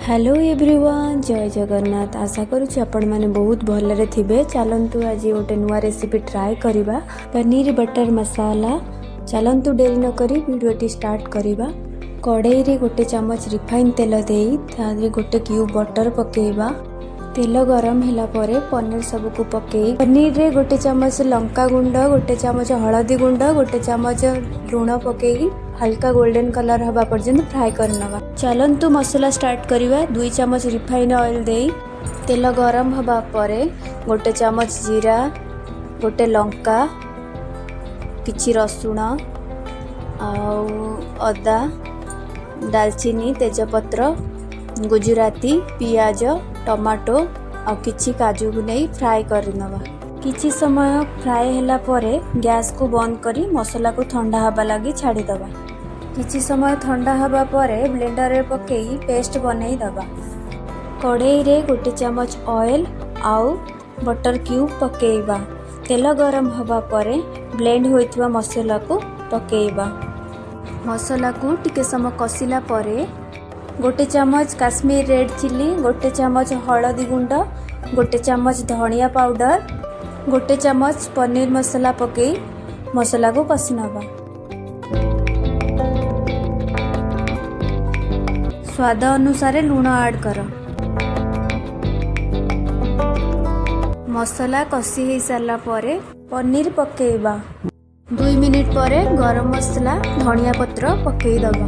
Hello everyone, जय जगन्नाथ। आशा करुँच आपण मैंने बहुत भलरे थिबे। चलतु आज गोटे नुआ रेसिपी ट्राए करवा, पनीर बटर मसाला। चलतु डेरी न करी वीडियोटी स्टार्ट करवा। कड़ाई रे गोटे चमच रिफाइन तेल देई तादरे गोटे क्यूब बटर पकेइबा। तेल गरम होला परे पनीर सबको पकई पनीर रे गोटे चमच लंका गुंड, गोटे चमच हलदी गुंड, गोटे चमच लुण पकई हल्का गोल्डन कलर हवा पर्यंत फ्राए करनवा। चलंतु मसला स्टार्ट करवा। 2 चमच रिफाइन ऑयल देई तेल गरम हवा परे गोटे चमच जीरा, गोटे लंका, किछि रसुण आउ अदा, दालचीनी, तेजपत्र, गुजराती, पियाज, टमाटो आ किछि काजू को नहीं फ्राए करनवा। किछि समय फ्राए होला परे गैस को बंद करी मसला को ठंडा हवा लगी छाड़ी दबा। किछि समय ठंडा हवा परे ब्लेंडर रे पकेई पेस्ट बनेई दबा। कड़ाई रे गोटे चमच ऑयल आउ बटर क्यूब पकेइबा। तेल गरम हवा परे ब्लेंड होइतवा मसला को पकेइबा। मसला को टिके समय कसिला परे गोटे चमच काश्मीर रेड चिली, गोटे चमच हलदी गुंड, गोटे चमच धनिया पाउडर, गोटे चमच पनीर मसाला पकई मसला को कसी नवा। स्वाद अनुसार लूण ऐड कर। मसला कसी हो सारा परे पनीर पकेइबा। 2 मिनिट परे गरम मसला धनिया पत्र पकई दबा।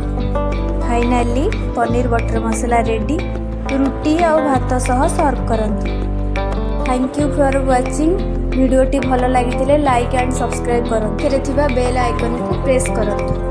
Finally paneer butter masala ready. रुटी और भात सह सर्व करंतु। Thank you for watching. वीडियोटी भल लगी लाइक एंड सब्सक्राइब करंतु। बेल आइकन को प्रेस करंतु।